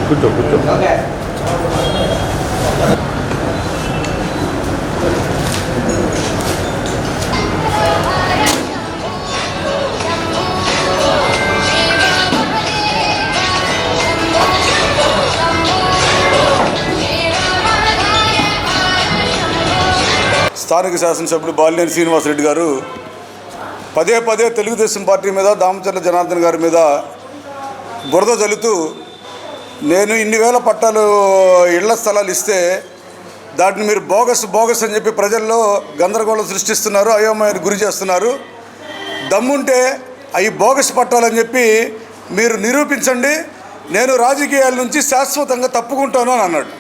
కూర్చో కూర్చో. స్థానిక శాసనసభ్యులు బాలినేని శ్రీనివాసరెడ్డి గారు పదే పదే తెలుగుదేశం పార్టీ మీద దామచర్ల జనార్దన్ గారి మీద బురద జల్లుతూ నేను ఇన్ని వేల పట్టాలు ఇళ్ల స్థలాలు ఇస్తే దాటిని మీరు బోగస్ అని చెప్పి ప్రజల్లో గందరగోళం సృష్టిస్తున్నారు, అయోమయానికి గురి చేస్తున్నారు. దమ్ముంటే అవి బోగస్ పట్టాలని చెప్పి మీరు నిరూపించండి, నేను రాజకీయాల నుంచి శాశ్వతంగా తప్పుకుంటాను అని అన్నాడు.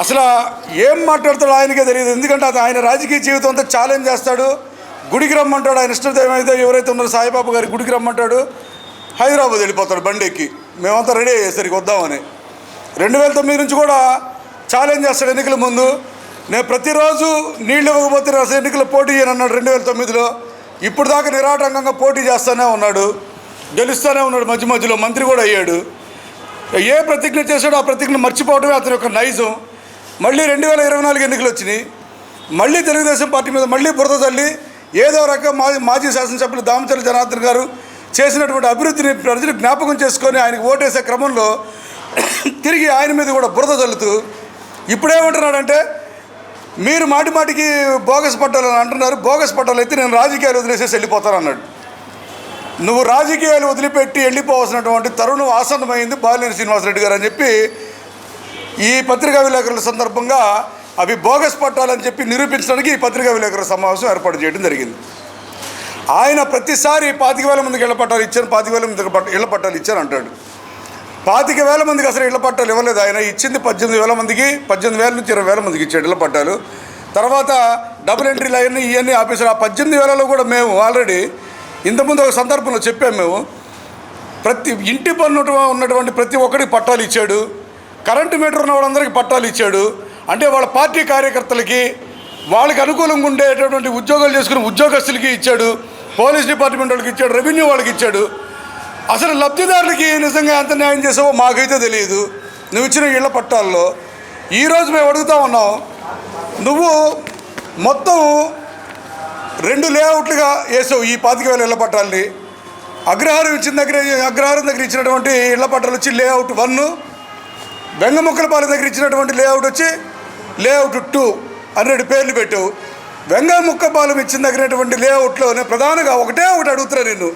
అసలు ఏం మాట్లాడతాడో ఆయనకే తెలియదు. ఎందుకంటే అది ఆయన రాజకీయ జీవితం అంతా ఛాలెంజ్ చేస్తాడు. గుడికి రమ్మంటాడు, ఆయన ఇష్టం ఏమైతే ఎవరైతే ఉన్నారో సాయిబాబా గారి గుడికి రమ్మంటాడు, హైదరాబాద్ వెళ్ళిపోతాడు బండి ఎక్కి. మేమంతా రెడీ అయ్యేసరికి వద్దామని 2009 నుంచి కూడా ఛాలెంజ్ చేస్తాడు ఎన్నికల ముందు. నేను ప్రతిరోజు నీళ్ళు ఇవ్వకపోతే అసలు ఎన్నికలు పోటీ చేయను అన్నాడు 2009లో. ఇప్పుడు దాకా నిరాటంకంగా పోటీ చేస్తూనే ఉన్నాడు, గెలుస్తూనే ఉన్నాడు. మధ్యలో మంత్రి కూడా అయ్యాడు. ఏ ప్రతిజ్ఞ చేశాడో ఆ ప్రతిజ్ఞ మర్చిపోవడమే అతని యొక్క నైజం. మళ్ళీ 2024 ఎన్నికలు వచ్చినాయి. మళ్ళీ తెలుగుదేశం పార్టీ మీద మళ్ళీ బురద తల్లి ఏదో రకం మాజీ శాసనసభ్యులు దామచర్ల జనార్దన్ గారు చేసినటువంటి అభివృద్ధిని ప్రజలు జ్ఞాపకం చేసుకొని ఆయనకు ఓటేసే క్రమంలో తిరిగి ఆయన మీద కూడా బురద తల్లుతూ ఇప్పుడేమంటున్నాడంటే మీరు మాటికి బోగస్ పట్టాలని అంటున్నారు. బోగస్ పట్టాలు అయితే నేను రాజకీయాలు వదిలేసేసి వెళ్ళిపోతాను అన్నాడు. నువ్వు రాజకీయాలు వదిలిపెట్టి వెళ్ళిపోవాల్సినటువంటి తరుణం ఆసన్నమైంది బాలినేని శ్రీనివాసరెడ్డి గారు అని చెప్పి ఈ పత్రికా విలేకరుల సందర్భంగా అవి బోగస్ పట్టాలని చెప్పి నిరూపించడానికి ఈ పత్రికా విలేకరుల సమావేశం ఏర్పాటు చేయడం జరిగింది. ఆయన ప్రతిసారి 25,000 మందికి ఇళ్ల పట్టాలు ఇచ్చాను, 25,000 మందికి ఇళ్ల పట్టాలు ఇచ్చాను అంటాడు. 25,000 మందికి అసలు ఇళ్ల పట్టాలు ఇవ్వలేదు. ఆయన ఇచ్చింది 18,000 మందికి, 18,000 నుంచి 20,000 మందికి ఇచ్చాడు ఇళ్ల పట్టాలు. తర్వాత డబుల్ ఎంట్రీలు అవన్నీ ఇవన్నీ ఆపేసారు. ఆ 18,000లో కూడా మేము ఆల్రెడీ ఇంతకుముందు ఒక సందర్భంలో చెప్పాము. మేము ప్రతి ఇంటి పన్ను ఉన్నటువంటి ప్రతి ఒక్కరికి పట్టాలు ఇచ్చాడు. కరెంటు మీటర్ ఉన్న వాళ్ళందరికీ పట్టాలు ఇచ్చాడు. అంటే వాళ్ళ పార్టీ కార్యకర్తలకి, వాళ్ళకి అనుకూలంగా ఉండేటటువంటి ఉద్యోగాలు చేసుకునే ఉద్యోగస్తులకి ఇచ్చాడు, పోలీస్ డిపార్ట్మెంట్ వాళ్ళకి ఇచ్చాడు, రెవెన్యూ వాళ్ళకి ఇచ్చాడు. అసలు లబ్ధిదారులకి నిజంగా ఎంత న్యాయం చేసావో మాకైతే తెలియదు నువ్వు ఇచ్చిన ఇళ్ల పట్టాల్లో. ఈరోజు మేము అడుగుతా ఉన్నాం, నువ్వు మొత్తం 2 లేఅవుట్లుగా వేసావు ఈ 25,000 ఇళ్ల పట్టాలని. అగ్రహారం దగ్గర ఇచ్చినటువంటి ఇళ్ల పట్టాలు వచ్చి లేఅవుట్ 1, వెంగముక్కలపాలెం దగ్గర ఇచ్చినటువంటి లేఅవుట్ వచ్చి లేఅవుట్ 2 అని 2 పేర్లు పెట్టావు. వెంగముక్కపాలెం ఇచ్చిన దగ్గరటువంటి లేఅవుట్లోనే ప్రధానంగా ఒకటి అడుగుతున్నా నిన్ను,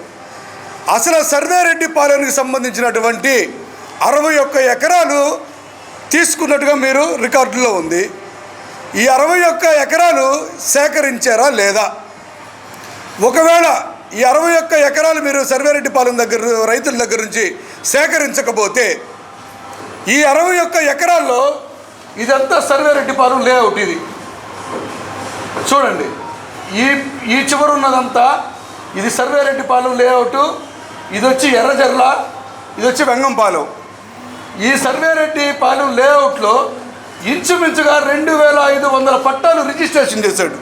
అసలు సర్వేరెడ్డి పాలెంకి సంబంధించినటువంటి 61 ఎకరాలు తీసుకున్నట్టుగా మీరు రికార్డులో ఉంది. ఈ 61 ఎకరాలు సేకరించారా లేదా? ఒకవేళ ఈ 61 ఎకరాలు మీరు సర్వేరెడ్డి పాలెం దగ్గర రైతుల దగ్గర నుంచి సేకరించకపోతే ఈ 61 ఎకరాల్లో ఇదంతా సర్వేరెడ్డి పాలెం లేఅవుట్. ఇది చూడండి, ఈ చివరు ఉన్నదంతా ఇది సర్వేరెడ్డి పాలెం లేఅవుట్. ఇది వచ్చి ఎర్రజర్ల, ఇది వచ్చి వెంగంపాలెం. ఈ సర్వేరెడ్డి పాలెం లేఅవుట్లో ఇంచుమించుగా 2,500 పట్టాలు రిజిస్ట్రేషన్ చేశాడు.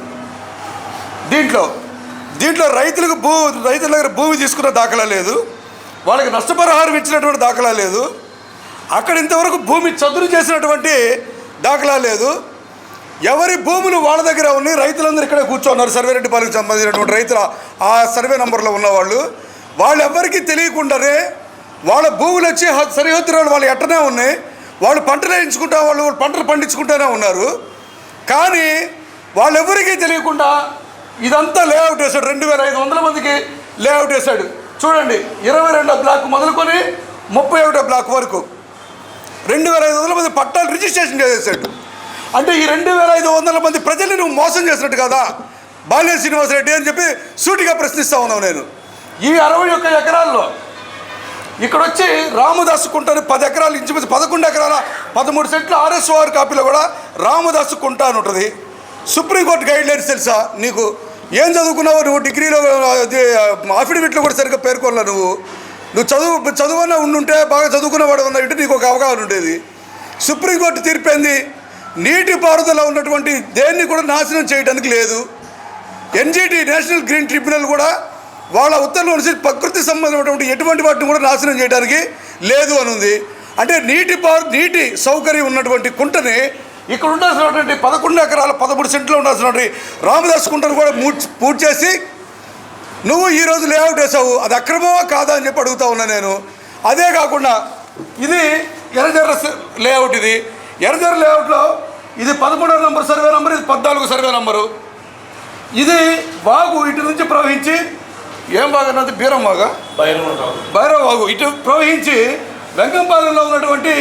దీంట్లో రైతుల దగ్గర భూమి తీసుకున్న దాఖలా లేదు, వాళ్ళకి నష్టపరిహారం ఇచ్చినటువంటి దాఖలా లేదు, అక్కడ ఇంతవరకు భూమి చదును చేసినటువంటి దాఖలా లేదు. ఎవరి భూములు వాళ్ళ దగ్గర ఉన్నాయి. రైతులందరూ ఇక్కడే కూర్చోన్నారు. సర్వేరెడ్డిపాలెంకి సంబంధించినటువంటి రైతుల ఆ సర్వే నెంబర్లో ఉన్నవాళ్ళు, వాళ్ళు ఎవరికి తెలియకుండానే వాళ్ళ భూములు వచ్చి సరిహద్దు వాళ్ళు ఎట్టనే ఉన్నాయి. వాళ్ళు పంటలు వేయించుకుంటా, వాళ్ళు పంటలు పండించుకుంటూనే ఉన్నారు. కానీ వాళ్ళెవరికీ తెలియకుండా ఇదంతా లేఅవుట్ వేశాడు. 2,500 మందికి లేఅవుట్ వేశాడు. చూడండి, 22వ బ్లాక్ మొదలుకొని 31వ బ్లాక్ వరకు 2,500 మంది పట్టాలు రిజిస్ట్రేషన్ చేసేసాడు. అంటే ఈ 2,500 మంది ప్రజల్ని నువ్వు మోసం చేసినట్టు కదా బాలినేని శ్రీనివాసరెడ్డి అని చెప్పి సూటిగా ప్రశ్నిస్తూ ఉన్నావు నేను. ఈ 61 ఎకరాల్లో ఇక్కడ వచ్చి రామదాసు కుంటాను 10 ఎకరాలు, ఇంచుమించు 11 ఎకరాల 13 సెంట్ల RSOR కాపీలో కూడా రామదాసు కుంటా అని ఉంటుంది. సుప్రీంకోర్టు గైడ్ లైన్స్ తెలుసా నీకు? ఏం చదువుకున్నావు నువ్వు? డిగ్రీలో అఫిడవిట్లో కూడా సరిగ్గా పేర్కొనలా. నువ్వు చదువున్నా ఉండుంటే, బాగా చదువుకున్నవాడు ఉన్నట్టు నీకు ఒక అవగాహన ఉండేది. సుప్రీంకోర్టు తీర్పేంది, నీటి పారుదల ఉన్నటువంటి దేన్ని కూడా నాశనం చేయడానికి లేదు. NGT నేషనల్ గ్రీన్ ట్రిబ్యునల్ కూడా వాళ్ళ ఉత్తర్వులు ప్రకృతి సంబంధమైనటువంటి ఎటువంటి వాటిని కూడా నాశనం చేయడానికి లేదు అని ఉంది. అంటే నీటి సౌకర్యం ఉన్నటువంటి కుంటని ఇక్కడ ఉండాల్సినటువంటి 11 ఎకరాల 13 సెంట్లు ఉండాల్సినటువంటి రామదాస్ కుంటను కూడా పూర్తి చేసి నువ్వు ఈరోజు లేఅవుట్ వేసావు. అది అక్రమమా కాదా అని చెప్పి అడుగుతా ఉన్నా నేను. అదే కాకుండా ఇది ఎర్రజర్ర లేఅవుట్, ఇది ఎర్రజర్ర లేఅవుట్లో ఇది 11వ నంబర్ సర్వే నంబర్, ఇది 14 సర్వే నంబరు. ఇది వాగు ఇటు నుంచి ప్రవహించి ఏం బాగా బీరం వాగా భైరవ వాగు ఇటు ప్రవహించి వెంకంపాలెంలో ఉన్నటువంటి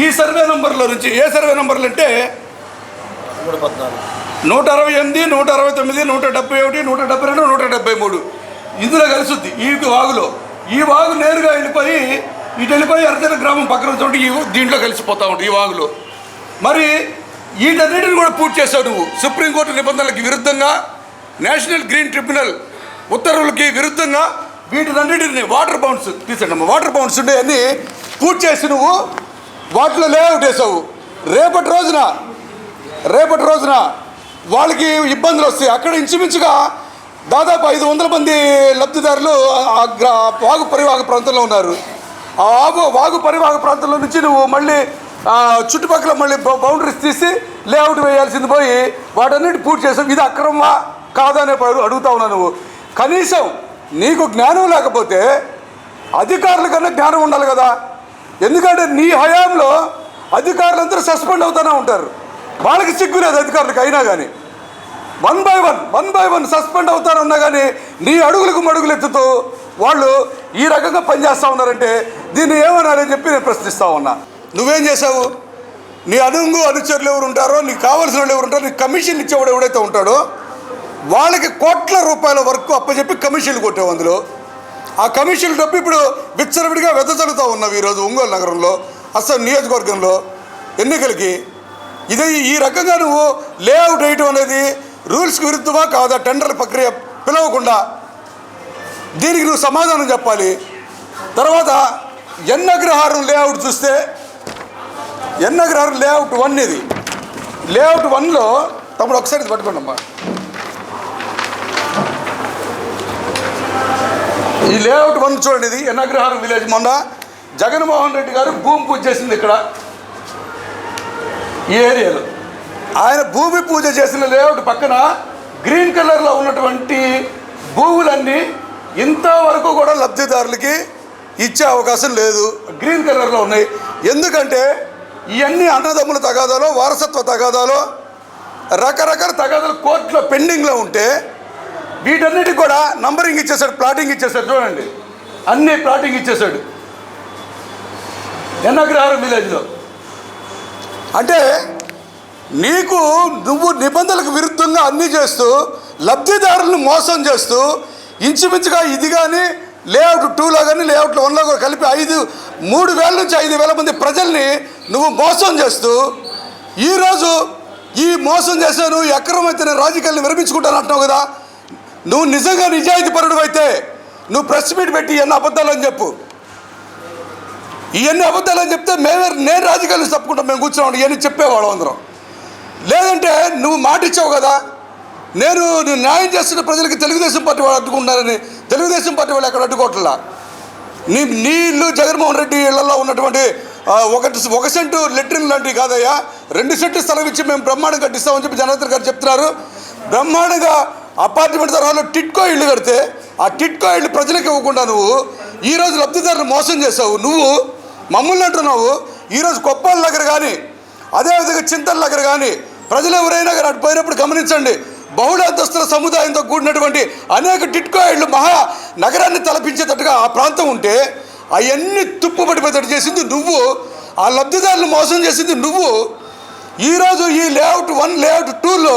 ఈ సర్వే నంబర్లో నుంచి, ఏ సర్వే నంబర్లు అంటే 168, 169, 171, 172, 173 ఇందులో కలిసిద్ది ఈ వాగులో. ఈ వాగు నేరుగా వెళ్ళిపోయి ఇటు వెళ్ళిపోయి ఎర్రజర్ర గ్రామం పక్కన ఉంటే దీంట్లో కలిసిపోతూ ఉంటుంది ఈ వాగులో. మరి వీటన్నిటిని కూడా పూర్తి చేసావు నువ్వు. సుప్రీంకోర్టు నిబంధనలకు విరుద్ధంగా, నేషనల్ గ్రీన్ ట్రిబ్యునల్ ఉత్తర్వులకి విరుద్ధంగా వీటినన్నిటిని వాటర్ బౌండ్స్ తీసేటమ్మా, వాటర్ బౌండ్స్ ఉండే అన్నీ పూర్తి చేసి నువ్వు వాటిలో లేఅవుట్ వేసావు. రేపటి రోజున వాళ్ళకి ఇబ్బందులు వస్తాయి. అక్కడ ఇంచుమించుగా దాదాపు 500 మంది లబ్ధిదారులు వాగు పరివాహక ప్రాంతంలో ఉన్నారు. ఆ వాగు పరివాహక ప్రాంతంలో నుంచి నువ్వు మళ్ళీ చుట్టుపక్కల మళ్ళీ బౌండరీస్ తీసి లేఅవుట్ వేయాల్సింది పోయి వాటన్నిటి పూర్తి చేసావు. ఇది అక్రమమా కాదా అనే అడుగుతా ఉన్నావు నువ్వు. కనీసం నీకు జ్ఞానం లేకపోతే అధికారుల కన్నా జ్ఞానం ఉండాలి కదా. ఎందుకంటే నీ హయాంలో అధికారులందరూ సస్పెండ్ అవుతూనే ఉంటారు. వాళ్ళకి సిగ్గు లేదు అధికారులకు. అయినా కానీ వన్ బై వన్ సస్పెండ్ అవుతారన్నా కానీ నీ అడుగులకు మడుగులు ఎత్తుతూ వాళ్ళు ఈ రకంగా పనిచేస్తూ ఉన్నారంటే దీన్ని ఏమన్నారని చెప్పి నేను ప్రశ్నిస్తూ ఉన్నా. నువ్వేం చేసావు? నీ అనుచరులు ఎవరు ఉంటారో, నీకు కావాల్సిన వాళ్ళు ఎవరు ఉంటారో, నీకు కమిషన్ ఇచ్చేవాడు ఎవడైతే ఉంటాడో వాళ్ళకి కోట్ల రూపాయల వరకు అప్పచెప్పి కమిషన్లు కొట్టావు. అందులో ఆ కమిషన్ డబ్బు ఇప్పుడు విచ్చలవిడిగా వెదజల్లుతూ ఉన్నావు ఈరోజు ఒంగోలు నగరంలో, అసలు నియోజకవర్గంలో ఎన్నికలకి. ఇదే ఈ రకంగా నువ్వు లేఅవుట్ వేయటం అనేది రూల్స్కి విరుద్ధమా కాదా? టెండర్ల ప్రక్రియ పిలవకుండా దీనికి నువ్వు సమాధానం చెప్పాలి. తర్వాత ఎన్నగ్రహారం లేఅవుట్ చూస్తే ఎన్నగ్రహారం లేఅవుట్ 1 ఇది. లేఅవుట్ 1లో తమ్ముడు ఒకసారి ఇది పట్టుకోండి అమ్మా. ఈ లేఅవుట్ 1 చూడండి, ఇది ఎన్నగ్రహారం విలేజ్. మొన్న జగన్మోహన్ రెడ్డి గారు భూమి పూజ చేసింది ఇక్కడ ఈ ఏరియాలో. ఆయన భూమి పూజ చేసిన లేఅవుట్ పక్కన గ్రీన్ కలర్లో ఉన్నటువంటి భూములన్నీ ఇంతవరకు కూడా లబ్ధిదారులకి ఇచ్చే అవకాశం లేదు. గ్రీన్ కలర్లో ఉన్నాయి. ఎందుకంటే ఇవన్నీ అన్నదమ్ముల తగాదాలో, వారసత్వ తగాదాలో, రకరకాల తగాదాలు కోర్టులో పెండింగ్లో ఉంటే వీటన్నిటికి కూడా నంబరింగ్ ఇచ్చేసాడు, ప్లాటింగ్ ఇచ్చేసాడు. చూడండి, అన్నీ ప్లాటింగ్ ఇచ్చేసాడు ఎన్నగ్రహారం విలేజ్లో. అంటే నువ్వు నిబంధనలకు విరుద్ధంగా అన్నీ చేస్తూ లబ్ధిదారులను మోసం చేస్తూ ఇంచుమించుగా ఇది కానీ లేఅవుట్ 2లో కానీ లేఅవుట్ 1లో కూడా కలిపి 3,000 నుంచి 5,000 మంది ప్రజల్ని నువ్వు మోసం చేస్తూ ఈరోజు ఈ మోసం చేసే నువ్వు అక్రమమైతే రాజకీయాలను విరమించుకుంటాను అంటున్నావు కదా. నువ్వు నిజంగా నిజాయితీ పరుడు అయితే నువ్వు ప్రెస్ మీట్ పెట్టి ఇవన్నీ అబద్ధాలని చెప్పు. ఇవన్నీ అబద్ధాలని చెప్తే నేను రాజకీయాలు తప్పుకుంటాం, మేము కూర్చున్నాం ఇవన్నీ చెప్పేవాళ్ళం అందరం. లేదంటే నువ్వు మాట ఇచ్చావు కదా, నేను న్యాయం చేస్తున్న ప్రజలకి తెలుగుదేశం పార్టీ వాళ్ళు అడ్డుకుంటున్నారని. తెలుగుదేశం పార్టీ వాళ్ళు ఎక్కడ అడ్డుకోవట్లా. నీ ఇల్లు జగన్మోహన్ రెడ్డి ఇళ్లలో ఉన్నటువంటి 1 సెంటు లెట్రిన్ లాంటివి కాదయ్యా, 2 సెంటు స్థలం ఇచ్చి మేము బ్రహ్మాండంగా కట్టిస్తామని చెప్పి జనార్దన్ గారు చెప్తున్నారు. బ్రహ్మాండంగా అపార్ట్మెంట్ తరహాలో టిట్కో ఇళ్ళు కడితే ఆ టిట్కో ఇళ్ళు ప్రజలకు ఇవ్వకుండా నువ్వు ఈరోజు లబ్ధిదారులు మోసం చేసావు. నువ్వు మమ్మల్ని అంటున్నావు. ఈరోజు కొప్పాల దగ్గర కానీ అదేవిధంగా చింతల దగ్గర కానీ ప్రజలు ఎవరైనా కానీ అటు పోయినప్పుడు గమనించండి, బహుళ అంతస్తుల సముదాయంతో కూడినటువంటి అనేక టిట్కో ఇళ్ళు మహా నగరాన్ని తలపించేటట్టుగా ఆ ప్రాంతం ఉంటే అవన్నీ తుప్పుపడిపోయేటట్టు చేసింది నువ్వు. ఆ లబ్ధిదారులు మోసం చేసింది నువ్వు. ఈరోజు ఈ లేఅవుట్ 1 లేఅవుట్ 2లో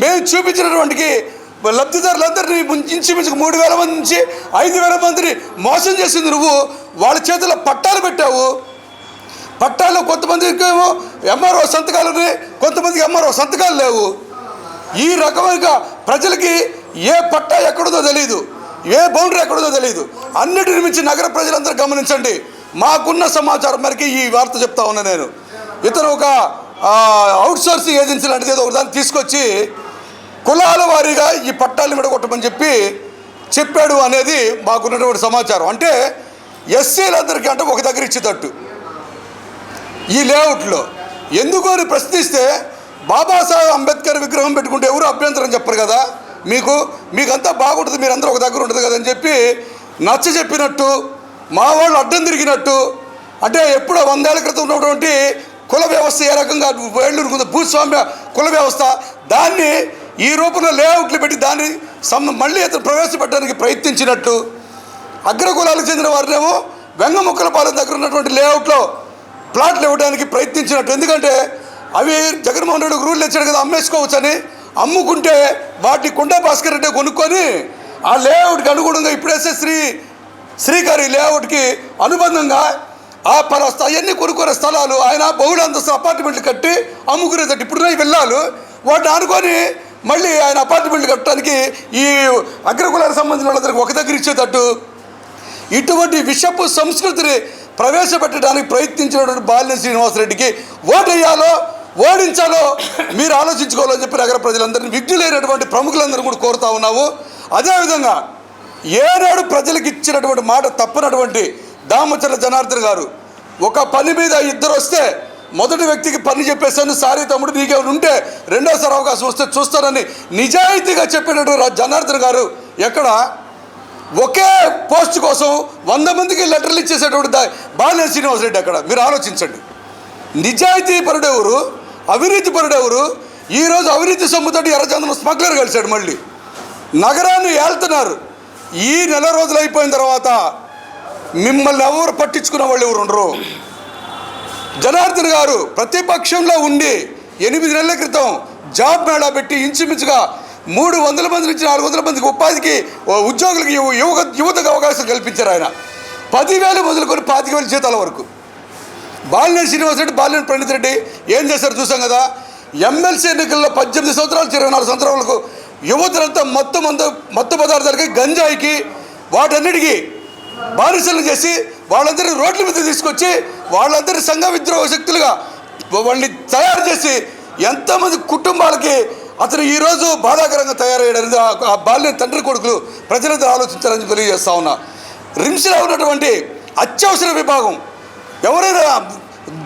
మేము చూపించినటువంటి లబ్ధిదారులందరినీ ఇంచుమించుకు 3,000 మంది నుంచి 5,000 మందిని మోసం చేసింది నువ్వు. వాళ్ళ చేతుల్లో పట్టాలు పెట్టావు. పట్టాల్లో కొంతమందికి ఏమో ఎంఆర్ఓ సంతకాలు ఉన్నాయి, కొంతమందికి ఎంఆర్ఓ సంతకాలు లేవు. ఈ రకమైన ప్రజలకి ఏ పట్టా ఎక్కడుందో తెలియదు, ఏ బౌండరీ ఎక్కడుందో తెలియదు. అన్నిటిని మించి నగర ప్రజలందరూ గమనించండి. మాకున్న సమాచారం మేరకు ఈ వార్త చెప్తా ఉన్నా నేను. ఇతను ఒక అవుట్సోర్సింగ్ ఏజెన్సీ లాంటిది ఏదో ఒకదాన్ని తీసుకొచ్చి కులాల వారీగా ఈ పట్టాలను విడగొట్టమని చెప్పాడు అనేది మాకున్నటువంటి సమాచారం. అంటే ఎస్సీలందరికీ అంటే ఒక దగ్గర ఇచ్చేటట్టు, ఈ లేఅవుట్లో ఎందుకు అని ప్రశ్నిస్తే బాబాసాహెబ్ అంబేద్కర్ విగ్రహం పెట్టుకుంటే ఎవరు అభ్యంతరం చెప్పరు కదా, మీకంతా బాగుంటుంది, మీరందరూ ఒక దగ్గర ఉంటుంది కదా అని చెప్పి నచ్చ చెప్పినట్టు, మా వాళ్ళు అడ్డం తిరిగినట్టు. అంటే ఎప్పుడో 100 ఏళ్ల క్రితం ఉన్నటువంటి కుల వ్యవస్థ ఏ రకంగా వేళ్ళూరుకుంది, భూస్వామ్య కుల వ్యవస్థ, దాన్ని ఈ రూపంలో లేఅవుట్లు పెట్టి దాన్ని మళ్ళీ అతను ప్రవేశపెట్టడానికి ప్రయత్నించినట్టు, అగ్రకులాలకు చెందిన వారినేమో వెంగముక్కలపాలెం దగ్గర ఉన్నటువంటి లేఅవుట్లో ప్లాట్లు ఇవ్వడానికి ప్రయత్నించినట్టు. ఎందుకంటే అవి జగన్మోహన్ రెడ్డి రూల్ తెచ్చాడు కదా, అమ్మేసుకోవచ్చు అని. అమ్ముకుంటే వాటిని కొండా భాస్కర్ రెడ్డి కొనుక్కొని ఆ లేఅవుట్కి అనుగుణంగా ఇప్పుడేసే శ్రీకారి లేఅవుట్కి అనుబంధంగా ఆ అవన్నీ కొనుక్కునే స్థలాలు ఆయన బహుళ అంతస్తు అపార్ట్మెంట్లు కట్టి అమ్ముకునేటట్టు ఇప్పుడున్న వెళ్ళాలి వాటిని ఆనుకొని మళ్ళీ ఆయన అపార్ట్మెంట్లు కట్టడానికి ఈ అగ్రకులాలకు సంబంధించిన వాళ్ళందరికీ ఒక దగ్గర ఇచ్చేటట్టు ఇటువంటి విషపు సంస్కృతిని ప్రవేశపెట్టడానికి ప్రయత్నించినటువంటి బాలినేని శ్రీనివాసరెడ్డికి ఓటేయాలో ఓడించాలో మీరు ఆలోచించుకోవాలని చెప్పి నగర ప్రజలందరినీ, విఘ్నులైనటువంటి ప్రముఖులందరూ కూడా కోరుతా ఉన్నాము. అదేవిధంగా ఏనాడు ప్రజలకు ఇచ్చినటువంటి మాట తప్పనటువంటి దామచర్ల జనార్దన్ గారు ఒక పని మీద ఇద్దరు వస్తే మొదటి వ్యక్తికి పని చెప్పేసాను, సారీ తమ్ముడు నీకేమైనా ఉంటే రెండోసారి అవకాశం వస్తే చూస్తానని నిజాయితీగా చెప్పినటువంటి జనార్దన్ గారు ఎక్కడ ఒకే పోస్ట్ కోసం 100 మందికి లెటర్లు ఇచ్చేసేటువంటి బాలినేని శ్రీనివాసరెడ్డి అక్కడ. మీరు ఆలోచించండి, నిజాయితీ పరుడెవరు, అవినీతి పరుడెవరు? ఈరోజు అవినీతి సొమ్ముతోటి ఎర్రచందనం స్మగ్లర్ కలిశాడు, మళ్ళీ నగరాన్ని ఏళ్తున్నారు. ఈ నెల రోజులు అయిపోయిన తర్వాత మిమ్మల్ని ఎవరు పట్టించుకున్న వాళ్ళు ఎవరు ఉండరు. జనార్దన్ గారు ప్రతిపక్షంలో ఉండి 8 నెలల క్రితం జాబ్ మేళా పెట్టి ఇంచుమించుగా 300 మంది నుంచి 400 మందికి ఉపాధికి ఉద్యోగులకి యువతకు అవకాశం కల్పించారు. ఆయన 10,000 మొదలుకొని 25,000 జీతాల వరకు. బాలినేని శ్రీనివాసరెడ్డి, బాలినేని ప్రణీత్ రెడ్డి ఏం చేశారు చూసాం కదా. ఎమ్మెల్సీ ఎన్నికల్లో 18 సంవత్సరాలు 24 సంవత్సరాలకు యువతలంతా మత్తు పదార్థాలకి, గంజాయికి, వాటన్నిటికీ బానిసలు చేసి వాళ్ళందరినీ రోడ్ల మీద తీసుకొచ్చి వాళ్ళందరినీ సంఘ విద్రోహ శక్తులుగా వాళ్ళని తయారు చేసి ఎంతమంది కుటుంబాలకి అతను ఈరోజు బాధాకరంగా తయారయ్యాడనేది ఆ బాల్యం తండ్రి కొడుకులు ప్రజలందరూ ఆలోచించాలని తెలియజేస్తా ఉన్నా. రిమ్స్లో ఉన్నటువంటి అత్యవసర విభాగం ఎవరైనా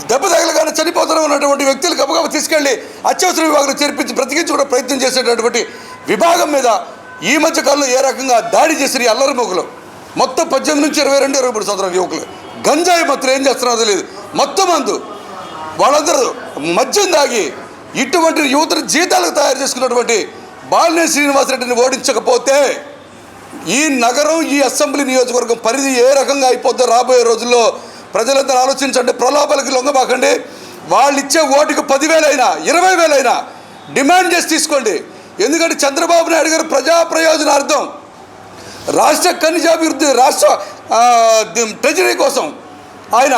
దెబ్బ తగలగానే చనిపోతూ ఉన్నటువంటి వ్యక్తులు గబగబ తీసుకెళ్ళి అత్యవసర విభాగంలో చేర్పించి బ్రతికించుకునే ప్రయత్నం చేసేటటువంటి విభాగం మీద ఈ మధ్య కాలంలో ఏ రకంగా దాడి చేసిన అల్లరి మొగులు మొత్తం 18 నుంచి 22, 23 సంవత్సరాల యువకులు గంజాయి మాత్రం ఏం చేస్తున్నారో తెలియదు, మొత్తం మందు వాళ్ళందరూ మద్యం దాగి ఇటువంటి యువతను జీతాలకు తయారు చేసుకున్నటువంటి బాలినేని శ్రీనివాసరెడ్డిని ఓడించకపోతే ఈ నగరం, ఈ అసెంబ్లీ నియోజకవర్గం పరిధి ఏ రకంగా అయిపోద్దో రాబోయే రోజుల్లో ప్రజలందరూ ఆలోచించండి. ప్రలోభాలకి లొంగబాకండి. వాళ్ళు ఇచ్చే ఓటుకు 10,000 అయినా 20,000 అయినా డిమాండ్ చేసి తీసుకోండి. ఎందుకంటే చంద్రబాబు నాయుడు గారు ప్రజా ప్రయోజనార్థం రాష్ట్ర ఖనిజాభివృద్ధి, రాష్ట్ర ట్రెజరీ కోసం ఆయన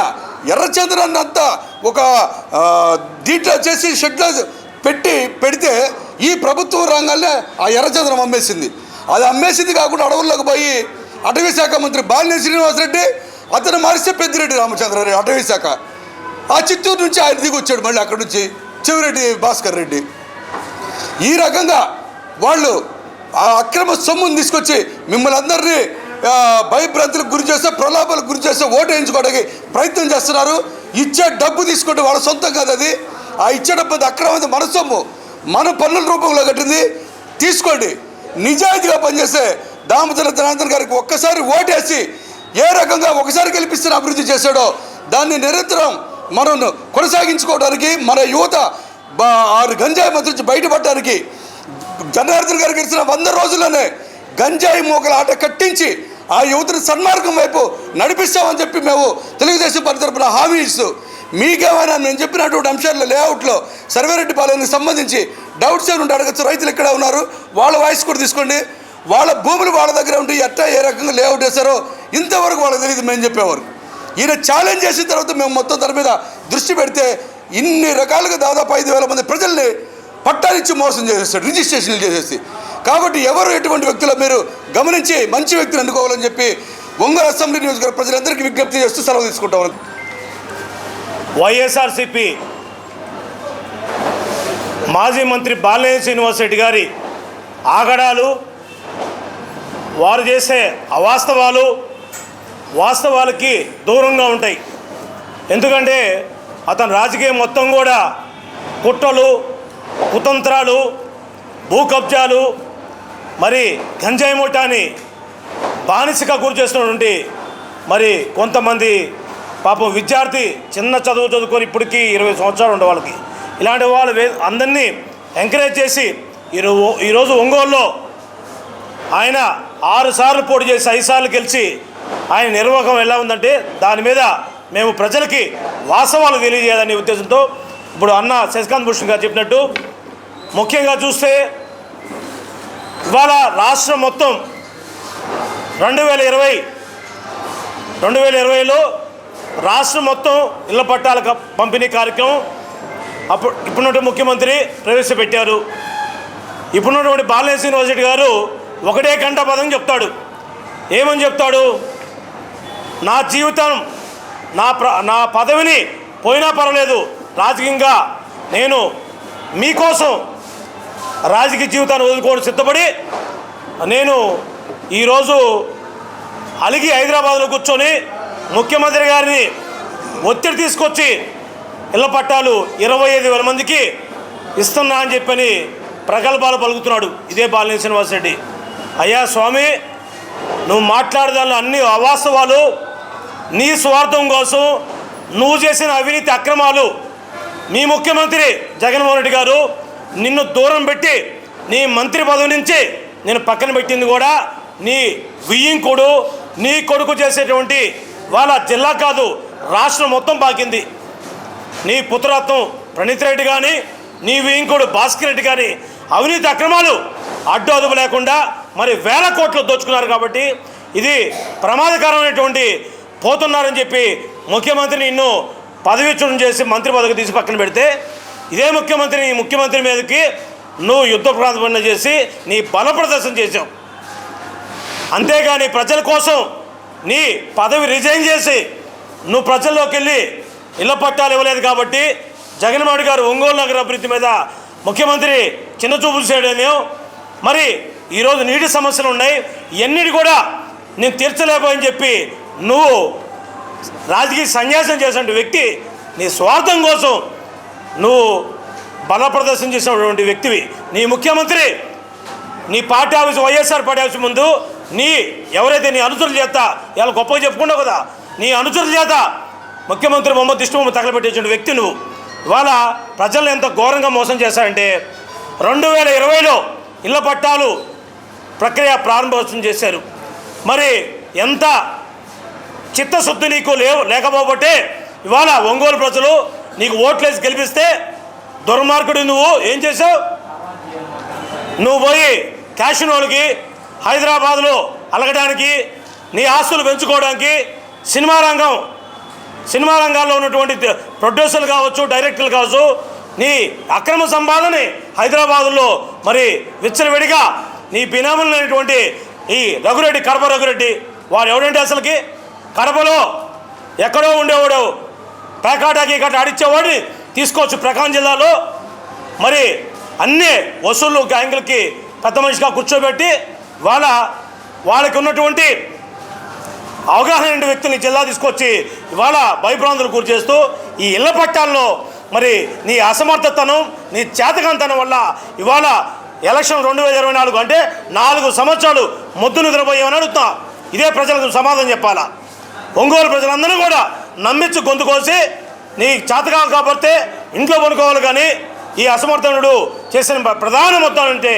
ఎర్రచంద్రాన్ని అంతా ఒక దీంట్లో చేసి షెడ్లో పెడితే ఈ ప్రభుత్వ రంగాల్లో ఆ ఎర్రచంద్రం అమ్మేసింది. అది అమ్మేసింది కాకుండా అడవుల్లోకి పోయి అటవీ శాఖ మంత్రి బాలినేని శ్రీనివాసరెడ్డి, అతను మారిస్తే పెద్దిరెడ్డి రామచంద్రారెడ్డి అటవీ శాఖ, ఆ చిత్తూరు నుంచి ఆయన దిగి వచ్చాడు, మళ్ళీ అక్కడి నుంచి చెవిరెడ్డి భాస్కర్ రెడ్డి. ఈ రకంగా వాళ్ళు ఆ అక్రమ సొమ్మును తీసుకొచ్చి మిమ్మల్ని అందరినీ భయభ్రాంతులకు గురి చేస్తే, ప్రలోభాలకు గురి చేస్తే ఓటు వేయించుకోవడానికి ప్రయత్నం చేస్తున్నారు. ఇచ్చే డబ్బు తీసుకుంటే వాళ్ళ సొంతం కాదు, అది ఆ ఇచ్చే డబ్బు అక్రమమైన మన సొమ్ము, మన పన్నుల రూపంలో కట్టింది. తీసుకోండి. నిజాయితీగా పనిచేస్తే దామచర్ల జనార్దన్ గారికి ఒక్కసారి ఓటేసి ఏ రకంగా ఒకసారి గెలిపిస్తే అభివృద్ధి చేశాడో దాన్ని నిరంతరం మనం కొనసాగించుకోవడానికి, మన యువత గంజాయి మధ్య నుంచి బయటపడడానికి జనార్దన్ గారికి ఇచ్చిన 100 రోజుల్లోనే గంజాయి మోకల ఆట కట్టించి ఆ యువతను సన్మార్గం వైపు నడిపిస్తామని చెప్పి మేము తెలుగుదేశం పార్టీ తరఫున హామీ ఇస్తూ, మీకేమైనా నేను చెప్పినటువంటి అంశాల్లో లేఅవుట్లో సర్వేరెడ్డిపాలెంకి సంబంధించి డౌట్స్ ఏమి ఉంటే అడగచ్చు. రైతులు ఇక్కడ ఉన్నారు, వాళ్ళ వాయిస్ కూడా తీసుకోండి. వాళ్ళ భూములు వాళ్ళ దగ్గర ఉంటే ఎట్లా ఏ రకంగా లేఅవుట్ వేశారో ఇంతవరకు వాళ్ళకి తెలియదు. మేము చెప్పేవారు ఈయన ఛాలెంజ్ చేసిన తర్వాత మేము మొత్తం దాని మీద దృష్టి పెడితే ఇన్ని రకాలుగా దాదాపు 5,000 మంది ప్రజల్ని పట్టాలిచ్చి మోసం చేసేస్తాడు, రిజిస్ట్రేషన్లు చేసేసి. కాబట్టి ఎవరు ఎటువంటి వ్యక్తులు మీరు గమనించి మంచి వ్యక్తిని ఎన్నుకోవాలని చెప్పి ఒంగోలు అసెంబ్లీ నియోజకవర్గ ప్రజలందరికీ విజ్ఞప్తి చేస్తూ సెలవు తీసుకుంటాం. వైఎస్ఆర్సీపీ మాజీ మంత్రి బాలినేని శ్రీనివాసరెడ్డి గారి ఆగడాలు, వారు చేసే వాస్తవాలకి దూరంగా ఉంటాయి. ఎందుకంటే అతని రాజకీయం మొత్తం కూడా కుట్రలు, కుతంత్రాలు, భూ కబ్జాలు, మరి గంజాయి ముఠాని బానిసగా గురి చేస్తున్నటువంటి మరి కొంతమంది పాపం విద్యార్థి చిన్న చదువు చదువుకొని ఇప్పటికీ 20 సంవత్సరాలు ఉండే వాళ్ళకి ఇలాంటి వాళ్ళు అందరినీ ఎంకరేజ్ చేసి ఈరోజు ఒంగోలులో ఆయన 6 సార్లు పోటీ చేసి 5 సార్లు గెలిచి ఆయన నిర్వాహకం ఎలా ఉందంటే దాని మీద మేము ప్రజలకి వాస్తవాలు తెలియజేయాలనే ఉద్దేశంతో ఇప్పుడు అన్న శశికాంత్ భూషణ్ గారు చెప్పినట్టు ముఖ్యంగా చూస్తే ఇవాళ రాష్ట్రం మొత్తం 2020లో రాష్ట్రం మొత్తం ఇళ్ల పట్టాల పంపిణీ కార్యక్రమం ఇప్పుడున్నటువంటి ముఖ్యమంత్రి ప్రవేశపెట్టారు. ఇప్పుడున్నటువంటి బాలినేని శ్రీనివాసరెడ్డి గారు ఒకటే గంట పదం చెప్తాడు. ఏమని చెప్తాడు? నా జీవితం నా పదవిని పోయినా పర్వాలేదు, రాజకీయంగా నేను మీకోసం రాజకీయ జీవితాన్ని వదులుకోవడం సిద్ధపడి నేను ఈరోజు అలిగి హైదరాబాద్లో కూర్చొని ముఖ్యమంత్రి గారిని ఒత్తిడి తీసుకొచ్చి ఇళ్ల పట్టాలు 25,000 మందికి ఇస్తున్నా అని చెప్పని ప్రగల్భాలు పలుకుతున్నాడు ఇదే బాలినేని శ్రీనివాసరెడ్డి. అయ్యా స్వామి, నువ్వు మాట్లాడేదాన్ని అన్ని అవాస్తవాలు, నీ స్వార్థం కోసం నువ్వు చేసిన అవినీతి అక్రమాలు. మీ ముఖ్యమంత్రి జగన్మోహన్ రెడ్డి గారు నిన్ను దూరం పెట్టి నీ మంత్రి పదవి నుంచి నేను పక్కన పెట్టింది కూడా నీ వియ్యంకుడు, నీ కొడుకు చేసేటువంటి వాళ్ళ జిల్లా కాదు రాష్ట్రం మొత్తం బాకింది. నీ పుత్రరత్నం ప్రణీత్ రెడ్డి కానీ నీ వియ్యంకుడు భాస్కర్ రెడ్డి కానీ అవినీతి అక్రమాలు అడ్డు అదుపు లేకుండా మరి 1000 కోట్లు దోచుకున్నారు. కాబట్టి ఇది ప్రమాదకరమైనటువంటి పోతున్నారని చెప్పి ముఖ్యమంత్రిని నిన్ను పదవిచ్యుతం చేసి మంత్రి పదవి తీసి పక్కన పెడితే ఇదే ముఖ్యమంత్రి మీదకి నువ్వు యుద్ధ ప్రాతిపదికన చేసి నీ బల ప్రదర్శన చేసావు. అంతేగాని ప్రజల కోసం నీ పదవి రిజైన్ చేసి నువ్వు ప్రజల్లోకి వెళ్ళి ఇళ్ల పట్టాలు ఇవ్వలేదు. కాబట్టి జగన్మోహన్ గారు ఒంగోలు నగర అభివృద్ధి మీద ముఖ్యమంత్రి చిన్న చూపులు చేయడమేమో, మరి ఈరోజు నీటి సమస్యలు ఉన్నాయి, ఎన్నిటి కూడా నేను తీర్చలేకపోయని చెప్పి నువ్వు రాజకీయ సన్యాసం చేసినటువంటి వ్యక్తి. నీ స్వార్థం కోసం నువ్వు బల ప్రదర్శన చేసినటువంటి వ్యక్తివి. నీ ముఖ్యమంత్రి నీ party office YSR party office ముందు ఎవరైతే నీ అనుచరుల చేత ఇలా గొప్పగా చెప్పుకున్నావు కదా, నీ అనుచరుల చేత ముఖ్యమంత్రి బొమ్మ దిష్టి బొమ్మ తగలబెట్టేటువంటి వ్యక్తి నువ్వు. ఇవాళ ప్రజలను ఎంత ఘోరంగా మోసం చేశారంటే 2020లో ఇళ్ల పట్టాలు ప్రక్రియ ప్రారంభోత్సవం చేశారు. మరి ఎంత చిత్తశుద్ధి నీకు లేకపోబట్టే ఇవాళ ఒంగోలు ప్రజలు నీకు ఓట్లేసి గెలిపిస్తే దుర్మార్గుడు నువ్వు ఏం చేసావు? నువ్వు పోయి క్యాషినోలకి హైదరాబాద్లో అలగడానికి, నీ ఆస్తులు పెంచుకోవడానికి సినిమా రంగాల్లో ఉన్నటువంటి ప్రొడ్యూసర్లు కావచ్చు, డైరెక్టర్లు కావచ్చు, నీ అక్రమ సంపాదనని హైదరాబాదులో మరి విచ్చలవిడిగా నీ బినాములైనటువంటి ఈ రఘురెడ్డి, కడప రఘురెడ్డి, వాడు ఎవడంటే అసలుకి కడపలో ఎక్కడో ఉండేవాడు, పేకాటాకి గట్ట ఆడిచ్చేవాడిని తీసుకోవచ్చు ప్రకాశం జిల్లాలో. మరి అన్ని వసూళ్ళు గ్యాంగులకి పెద్ద మనిషిగా కూర్చోబెట్టి వాళ్ళకి ఉన్నటువంటి అవగాహన వ్యక్తుల్ని జిల్లా తీసుకొచ్చి ఇవాళ భయభ్రాంతులు గురి చేస్తూ ఈ ఇళ్ల పట్టాల్లో మరి నీ అసమర్థతనం, నీ చేతకంతనం వల్ల ఇవాళ ఎలక్షన్ 2024 అంటే 4 సంవత్సరాలు మొద్దు నిద్రపోయామని అడుగుతా. ఇదే ప్రజలకు సమాధానం చెప్పాలా? ఒంగోలు ప్రజలందరూ కూడా నమ్మించి గొంతు కోసి నీ చేతగా కాబట్టి ఇంట్లో పడుకోవాలి. కానీ ఈ అసమర్థనుడు చేసిన ప్రధాన మొత్తం అంటే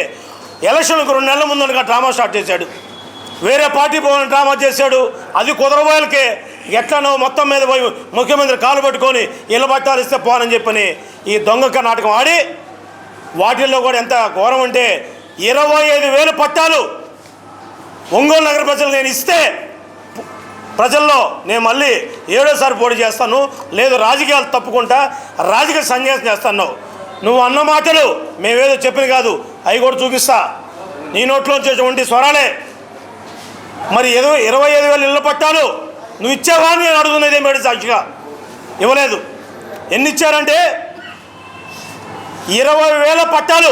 ఎలక్షన్లకు 2 నెలల ముందనగా డ్రామా స్టార్ట్ చేశాడు. వేరే పార్టీ పోవాలని డ్రామా చేశాడు. అది కుదరబోయలకే ఎట్లనో మొత్తం మీద పోయి ముఖ్యమంత్రి కాలు పట్టుకొని ఇళ్ళ పట్టాలు ఇస్తే పోనని చెప్పని ఈ దొంగక నాటకం ఆడి వాటిల్లో కూడా ఎంత ఘోరం అంటే 25,000 పట్టాలు ఒంగోలు నగర ప్రజలు నేను ఇస్తే ప్రజల్లో నేను మళ్ళీ 7వ సారి పోటీ చేస్తాను, లేదు రాజకీయాలు తప్పుకుంటా, రాజకీయ సన్యాసం చేస్తాను. నువ్వు అన్న మాటలు మేమేదో చెప్పిన కాదు, అవి కూడా చూపిస్తా. నీ నోట్లోంచేటువంటి స్వరాలే. మరి 25,000 ఇళ్ళ పట్టాలు నువ్వు ఇచ్చావా అని నేను అడుగుతున్నది ఏమిటి? సాక్షిగా ఇవ్వలేదు. ఎన్ని ఇచ్చారంటే 20,000 పట్టాలు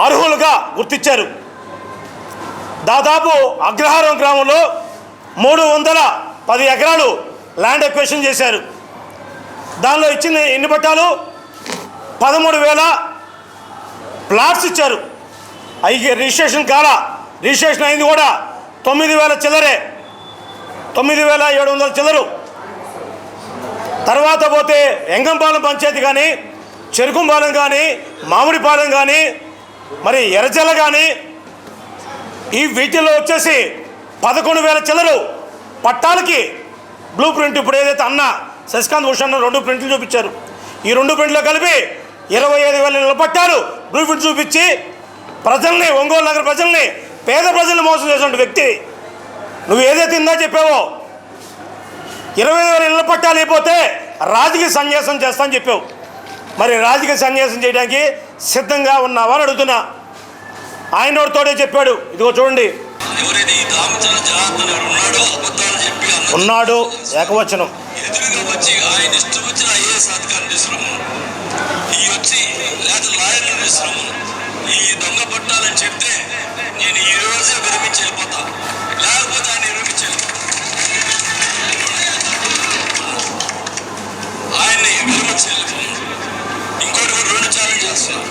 అర్హులుగా గుర్తించారు. దాదాపు అగ్రహారం గ్రామంలో 310 ఎకరాలు ల్యాండ్ ఎక్విజిషన్ చేశారు. దానిలో ఇచ్చింది ఎన్ని పట్టాలు? 13,000 ప్లాట్స్ ఇచ్చారు. అవి రిజిస్ట్రేషన్ కాలా, రిజిస్ట్రేషన్ అయింది కూడా 9,000 చిల్లరే, 9,700 చిల్లరు. తర్వాత పోతే ఎంగంపాలెం పంచాయతీ కానీ, చెరుకుంపాలెం కానీ, మామిడిపాలెం కానీ, మరి ఎర్రజల్ల కానీ, ఈ వీటిల్లో వచ్చేసి 11,000 చిల్లరు పట్టాలకి బ్లూ ప్రింట్. ఇప్పుడు ఏదైతే అన్న శశికాంత్ భూషణ్ 2 ప్రింట్లు చూపించారు, ఈ 2 ప్రింట్లో కలిపి 25,000 ఇళ్ళ పట్టాలు బ్లూ ప్రింట్ చూపించి ప్రజల్ని, ఒంగోలు నగర ప్రజల్ని, పేద ప్రజల్ని మోసం చేసిన వ్యక్తి నువ్వు. ఏదైతే ఇందా చెప్పావో 25,000 ఇళ్ళ పట్టాలు అయిపోతే రాజకీయ సన్యాసం చేస్తా అని చెప్పావు. మరి రాజకీయ సన్యాసం చేయడానికి సిద్ధంగా ఉన్నావా అని అడుగుతున్నా. ఆయన తోడే చెప్పాడు. ఇదిగో చూడండి, ఉన్నాడు ఏకవచనం. ఈ దొంగ పట్టాలని చెప్తే నేను ఈ రోజే విరమించి వెళ్ళిపోతా, లేకపోతే ఆయన విరమించాను. ఆయన్ని విరమించి ఇంకోటి 2 ఛాలెంజ్ చేస్తున్నా.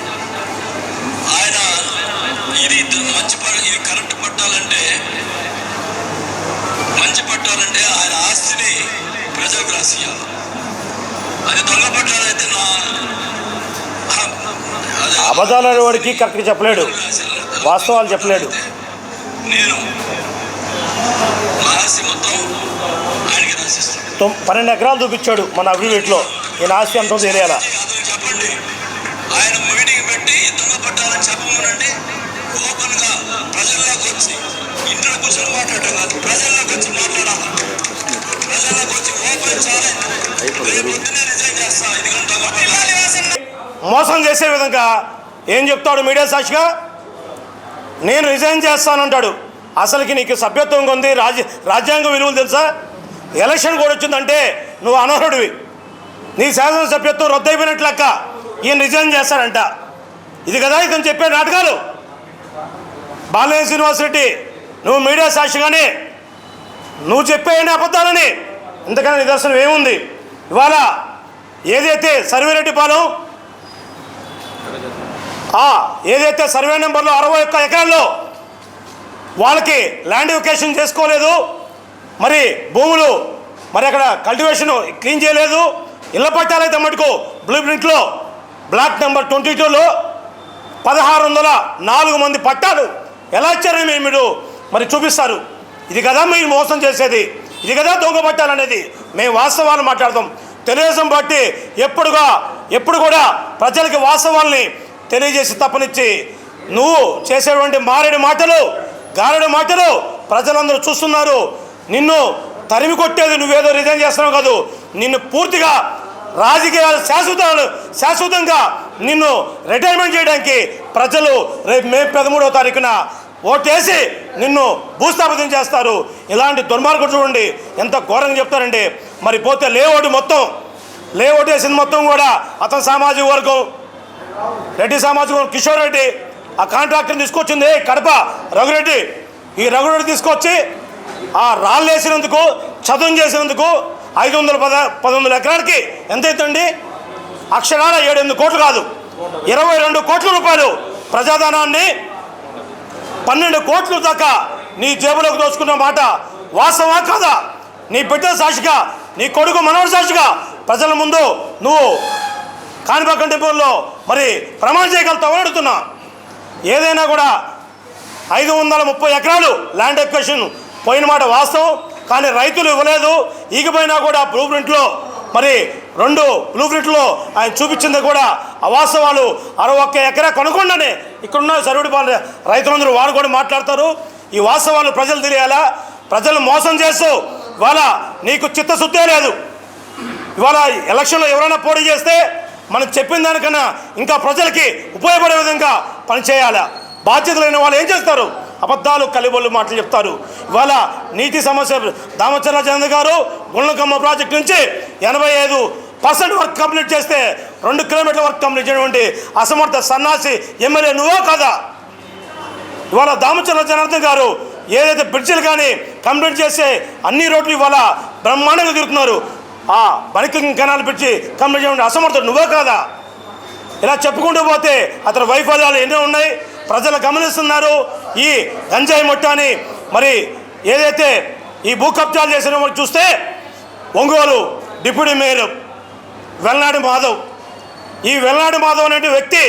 ఆయన ఇది కరెక్ట్ పట్టాలంటే, మంచి పట్టాలంటే ఆయన ఆస్తిని ప్రజలకు రాసియాలి. అది దొంగ పట్టాలైతే అబద్ధాలు వాడికి కరెక్ట్గా చెప్పలేడు, వాస్తవాలు చెప్పలేడు. నేను ఆస్తి మొత్తం ఆయనకి రాసిస్తాను. 12 ఎకరాలు చూపించాడు మన అభివృద్ధిలో. ఈయన ఆస్తి అంతా తెలియాలా? చెప్పండి, ఆయన మీటింగ్ పెట్టి దొంగ పట్టాలని చెప్పమనండి. ఓపెన్ గా ప్రజల్లోకి వచ్చి ఇంట్లో కూర్చొని మాట్లాడటం కాదు, ప్రజల్లోకి వచ్చి మాట్లాడాలి. ప్రజల్లోకి వచ్చి ఓపెన్ ఛాలెంజ్, రేపు పొద్దున్నే రిజైన్ చేస్తా. మోసం చేసే విధంగా ఏం చెప్తాడు మీడియా సాక్షిగా? నేను రిజైన్ చేస్తానంటాడు. అసలుకి నీకు సభ్యత్వం ఉంది, రాజ్యాంగ విలువలు తెలుసా? ఎలక్షన్ కూడా వచ్చిందంటే నువ్వు అనర్హుడివి, నీ శాసనసభ్యత్వం రద్దయిపోయినట్లు లెక్క. ఈయన రిజైన్ చేస్తాడంట. ఇది కదా ఇతను చెప్పే నాటకాలు. బాలినేని శ్రీనివాసరెడ్డి, నువ్వు మీడియా సాక్షిగానే నువ్వు చెప్పే అబద్ధాలని ఇంతకన్నా నిదర్శనం ఏముంది? ఇవాళ ఏదైతే సర్వేరెడ్డిపాలెం, ఏదైతే సర్వే నెంబర్లో 61 ఎకరాల్లో వాళ్ళకి ల్యాండ్ ఎవికేషన్ చేసుకోలేదు, మరి భూములు మరి అక్కడ కల్టివేషన్ క్లీన్ చేయలేదు, ఇళ్ల పట్టాలైతే మటుకు బ్లూ ప్రింట్లో బ్లాక్ నెంబర్ 22లో 1,604 మంది పట్టాలు ఎలా ఇచ్చారని మీరు మరి చూపిస్తారు. ఇది కదా మీరు మోసం చేసేది, ఇది కదా దొంగ పట్టాలనేది. మేము వాస్తవాలు మాట్లాడతాం. తెలుగుదేశం పార్టీ ఎప్పుడు కూడా ప్రజలకి వాస్తవాల్ని తెలియజేసి తప్పనిచ్చి నువ్వు చేసేటువంటి మారేడు మాటలు, గారెడు మాటలు ప్రజలందరూ చూస్తున్నారు. నిన్ను తరిమి కొట్టేది నువ్వేదో రిజైన్ చేస్తున్నావు కాదు, నిన్ను పూర్తిగా రాజకీయాలు శాశ్వతంగా నిన్ను రిటైర్మెంట్ చేయడానికి ప్రజలు రేపు మే 13వ తారీఖున ఓటేసి నిన్ను భూస్థాపితం చేస్తారు. ఇలాంటి దుర్మార్గుడు చూడండి ఎంత ఘోరంగా చెప్తారండి. మరి పోతే లేఅవుట్ వేసింది మొత్తం కూడా అతని సామాజిక వర్గం, రెడ్డి సామాజిక వర్గం. కిషోర్ రెడ్డి ఆ కాంట్రాక్టర్ని తీసుకొచ్చింది కడప రఘురెడ్డి. ఈ రఘురెడ్డి తీసుకొచ్చి ఆ రాళ్ళు వేసినందుకు, చదువు చేసినందుకు 511 ఎకరాలకి ఎంత అవుతుంది? అక్షరాల 7-8 కోట్లు కాదు, 22 కోట్ల రూపాయలు ప్రజాధనాన్ని 12 కోట్లు దాకా నీ జేబులోకి దోచుకున్న మాట వాస్తవా కాదా? నీ బిడ్డ సాక్షిగా, నీ కొడుకు మనవడు సాక్షిగా ప్రజల ముందు నువ్వు కాణిపాకం టెంపుల్లో మరి ప్రమాణం చేయగలుగుతావని అడుగుతున్నా. ఏదైనా కూడా 530 ఎకరాలు ల్యాండ్ ఎక్విజిషన్ పోయిన మాట వాస్తవం, కానీ రైతులు ఇవ్వలేదు. ఈగిపోయినా కూడా బ్లూ ప్రింట్లో మరి 2 బ్లూ ప్రింట్లో ఆయన చూపించింది కూడా అవాస్తవాలు. 61 ఎకరా కొనుక్కోండి ఇక్కడున్న సర్వేడిపాలెం రైతులందరూ వాళ్ళు కూడా మాట్లాడతారు. ఈ వాస్తవాలు ప్రజలు తెలియాలా? ప్రజలు మోసం చేస్తూ ఇవాళ నీకు చిత్తశుద్ధే లేదు. ఇవాళ ఎలక్షన్లో ఎవరైనా పోటీ చేస్తే మనం చెప్పిన దానికన్నా ఇంకా ప్రజలకి ఉపయోగపడే విధంగా పనిచేయాలా? బాధ్యత లేని వాళ్ళు ఏం చేస్తారు? అబద్ధాలు, కలిబొల్లు మాటలు చెప్తారు. ఇవాళ నీటి సమస్య దామచర్ల జగన్ గారు గుండ్లకమ్మ ప్రాజెక్టు నుంచి 85% వర్క్ కంప్లీట్ చేస్తే 2 కిలోమీటర్ల వర్క్ కంప్లీట్ చేయటువంటి అసమర్థ సన్నాసి ఎమ్మెల్యే నువ్వో కాదా? ఇవాళ దామచర్ల జనార్దన్ గారు ఏదైతే బ్రిడ్జిలు కానీ కంప్లీట్ చేస్తే అన్ని రోడ్లు ఇవాళ బ్రహ్మాండంగా తిరుగుతున్నారు. ఆ బలికింగ్ కెనాల్ పిలిచి కంప్లీట్ చేయడం అసమర్థుడు నువ్వే కాదా? ఇలా చెప్పుకుంటూ పోతే అతని వైఫల్యాలు ఎన్నో ఉన్నాయి. ప్రజలు గమనిస్తున్నారు. ఈ గంజాయి మొట్టాని మరి ఏదైతే ఈ భూ కబ్జాలు చేసిన చూస్తే ఒంగోలు డిప్యూటీ మేయర్ వెల్నాడి మాధవ్, ఈ వెల్నాడి మాధవ్ అనే వ్యక్తి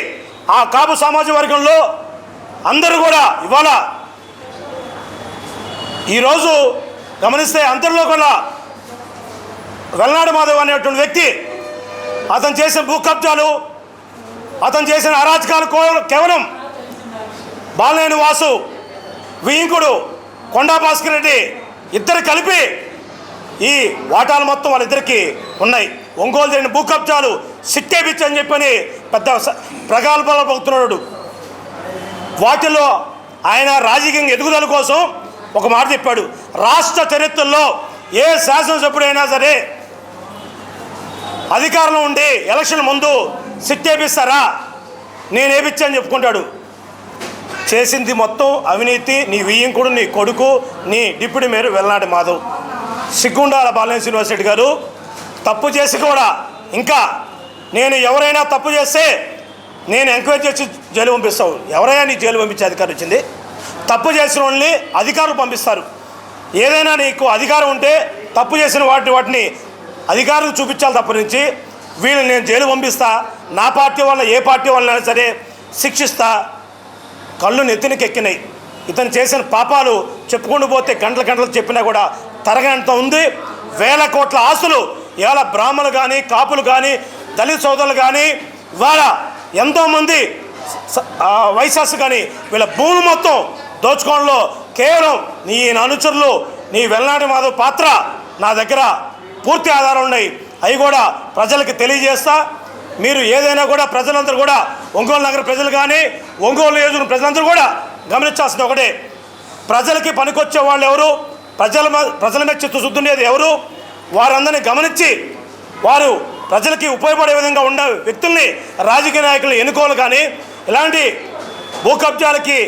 ఆ కాపు సామాజిక వర్గంలో అందరూ కూడా ఇవాళ ఈరోజు గమనిస్తే అందరిలో కూడా వెల్నాడి మాధవ్ అనేటువంటి వ్యక్తి అతను చేసిన భూ కబ్జాలు, అతను చేసిన అరాచకాలు కేవలం బాలనేని వాసు, వియింకుడు కొండా భాస్కర్ రెడ్డి ఇద్దరు కలిపి ఈ వాటాలు మొత్తం వాళ్ళిద్దరికి ఉన్నాయి. ఒంగోలు జరిగిన భూ కబ్జాలు సిట్టే బిచ్ అని చెప్పని పెద్ద ప్రగల్భాలు పలుకుతున్నాడు. వాటిల్లో ఆయన రాజకీయ ఎదుగుదల కోసం ఒక మాట చెప్పాడు. రాష్ట్ర చరిత్రలో ఏ శాసనసభ్యుడైనా సరే అధికారంలో ఉండి ఎలక్షన్ ముందు సిట్టేపిస్తారా? నేనేపిచ్చని చెప్పుకుంటాడు. చేసింది మొత్తం అవినీతి. నీ వియ్యంకుడు, నీ కొడుకు, నీ డిప్యూటీ మేయర్ వెల్నాడి మాధవ్. సిగ్గుండాల బాలనేని శ్రీనివాసరెడ్డి గారు తప్పు చేసి కూడా ఇంకా నేను ఎవరైనా తప్పు చేస్తే నేను ఎంక్వైరీ చేసి జైలు పంపిస్తావు. ఎవరైనా నీ జైలు పంపించే అధికారం వచ్చింది? తప్పు చేసిన వాళ్ళని అధికారులు పంపిస్తారు. ఏదైనా నీకు అధికారం ఉంటే తప్పు చేసిన వాటిని అధికారులకు చూపించాలి తప్ప నుంచి వీళ్ళని నేను జైలు పంపిస్తా, నా పార్టీ వల్ల ఏ పార్టీ వల్లైనా సరే శిక్షిస్తా. కళ్ళు నెత్తినికి ఎక్కినాయి. ఇతను చేసిన పాపాలు చెప్పుకుంటూ పోతే గంటల గంటలు చెప్పినా కూడా తరగనంత ఉంది. వేల కోట్ల ఆస్తులు ఇవాళ బ్రాహ్మణులు కానీ, కాపులు కానీ, దళిత సోదరులు కానీ, ఇవాళ ఎంతోమంది వైశాస్ కానీ వీళ్ళ భూములు మొత్తం దోచుకోవడంలో కేవలం నీ అనుచరులు, నీ వెల్నాడి మాధవ్ పాత్ర నా దగ్గర పూర్తి ఆధారం ఉన్నాయి. అవి కూడా ప్రజలకు తెలియజేస్తా. మీరు ఏదైనా కూడా ప్రజలందరూ కూడా ఒంగోలు నగర ప్రజలు కానీ, ఒంగోలు నియోజకవర్గం ప్రజలందరూ కూడా గమనించాల్సింది ఒకటే, ప్రజలకి పనికొచ్చే వాళ్ళు ఎవరు, ప్రజల మీద చిత్తశుద్ధి ఉండేది ఎవరు, వారందరినీ గమనించి వారు ప్రజలకి ఉపయోగపడే విధంగా ఉండే వ్యక్తుల్ని రాజకీయ నాయకులను ఎన్నుకోవాలి. కానీ ఇలాంటి భూ కబ్జాలకి,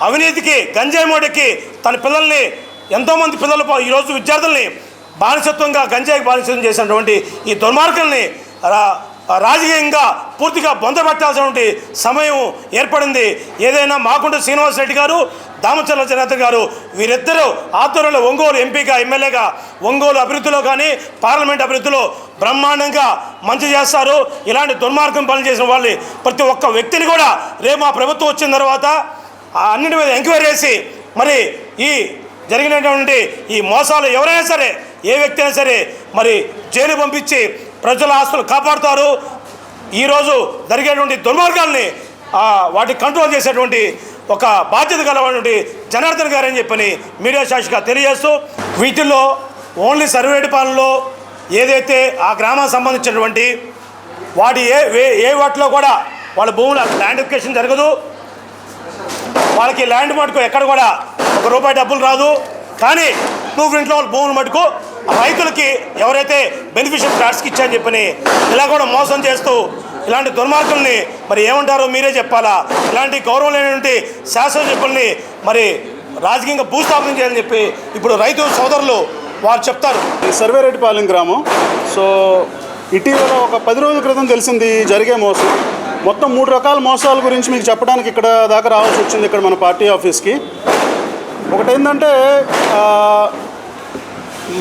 అవినీతికి, గంజాయి మోడీకి తన పిల్లల్ని, ఎంతోమంది పిల్లలు ఈరోజు విద్యార్థుల్ని బానిసత్వంగా గంజాయికి బానిసత్వం చేసినటువంటి ఈ దుర్మార్గుల్ని రాజకీయంగా పూర్తిగా బొందబెట్టాల్సినటువంటి సమయం ఏర్పడింది. ఏదైనా మాకుంట శ్రీనివాసరెడ్డి గారు, దామచర్ల జనార్దన్ గారు వీరిద్దరూ ఆధ్వర్యంలో ఒంగోలు ఎంపీగా, ఎమ్మెల్యేగా ఒంగోలు అభివృద్ధిలో కానీ, పార్లమెంట్ అభివృద్ధిలో బ్రహ్మాండంగా మంచి చేస్తారు. ఇలాంటి దుర్మార్గం పనులు చేసిన వాళ్ళని ప్రతి ఒక్క వ్యక్తిని కూడా రేపు మా ప్రభుత్వం వచ్చిన తర్వాత అన్నిటి మీద ఎంక్వైరీ చేసి మరి ఈ జరిగినటువంటి ఈ మోసాలు ఎవరైనా సరే, ఏ వ్యక్తి అయినా సరే మరి జైలు పంపించి ప్రజల ఆస్తులు కాపాడుతారు. ఈరోజు జరిగేటువంటి దుర్మార్గాల్ని వాటి కంట్రోల్ చేసేటువంటి ఒక బాధ్యత గలటువంటి జనార్దన్ గారు అని చెప్పని మీడియా సాక్షిగా తెలియజేస్తూ, వీటిల్లో ఓన్లీ సర్వేటి పాలనలో ఏదైతే ఆ గ్రామానికి సంబంధించినటువంటి వాటి ఏ వాటిలో కూడా వాళ్ళ భూముల ల్యాండ్ ఎక్విజిషన్ జరగదు. వాళ్ళకి ల్యాండ్ మటుకు ఎక్కడ కూడా ₹1 డబ్బులు రాదు. కానీ ప్రూఫ్ ఇంట్లో వాళ్ళ భూములు మటుకు రైతులకి ఎవరైతే బెనిఫిషియల్ ఫ్లాట్స్కి ఇచ్చారని చెప్పని ఇలా కూడా మోసం చేస్తూ ఇలాంటి దుర్మార్గుల్ని మరి ఏమంటారో మీరే చెప్పాలా. ఇలాంటి గౌరవం లేనటువంటి శాసనసభ్యుల్ని మరి రాజకీయంగా భూస్థాపన చేయాలని చెప్పి ఇప్పుడు రైతు సోదరులు వారు చెప్తారు. సర్వేరెడ్డిపాలెం గ్రామం. సో ఇటీవల ఒక 10 రోజుల క్రితం తెలిసింది జరిగే మోసం. మొత్తం 3 రకాల మోసాల గురించి మీకు చెప్పడానికి ఇక్కడ దాకా రావాల్సి వచ్చింది, ఇక్కడ మన పార్టీ ఆఫీస్కి. ఒకటి ఏంటంటే,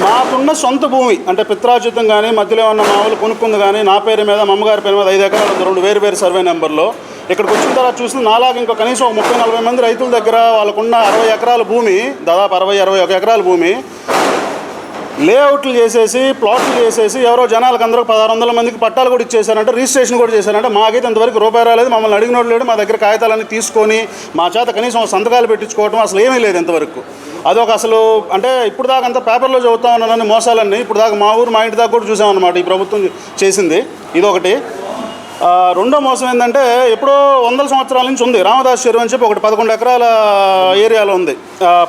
మాకున్న సొంత భూమి అంటే పిత్రాజితం కానీ, మధ్యలో ఏమన్నా మామూలు కొనుక్కుంది కానీ, నా పేరు మీద, మా అమ్మగారి పేరు మీద 5 ఎకరాలు ఉంది, 2 వేరు సర్వే నెంబర్లో. ఇక్కడికి వచ్చిన తర్వాత చూసిన నాలాగా ఇంకో కనీసం ఒక 30-40 మంది రైతుల దగ్గర వాళ్ళకున్న 60 ఎకరాల భూమి, దాదాపు 60-61 ఎకరాల భూమి లేఅవుట్లు చేసేసి, ప్లాట్లు చేసేసి ఎవరో జనాలకు అందరూ 1600 మందికి పట్టాలు కూడా ఇచ్చేసారంటే, రిజిస్ట్రేషన్ కూడా చేశారంటే. మాకైతే ఇంతవరకు రూపాయి రాలేదు, మమ్మల్ని అడిగినోడు లేడు. మా దగ్గర కాగితాలన్నీ తీసుకొని మా చేత కనీసం సంతకాలు పెట్టించుకోవటం అసలు ఏమీ లేదు ఇంతవరకు. అదొక అసలు అంటే ఇప్పుడు దాకా అంతా పేపర్లో చదువుతా ఉన్నానని మోసాలన్నీ ఇప్పుడు దాకా మా ఊరు, మా ఇంటి దాకా కూడా చూసామన్నమాట ఈ ప్రభుత్వం చేసింది. ఇదొకటి. రెండో మోసం ఏంటంటే, ఎప్పుడో 100 సంవత్సరాల నుంచి ఉంది రామదాస్ చెరువు అని చెప్పి ఒకటి 11 ఎకరాల ఏరియాలో ఉంది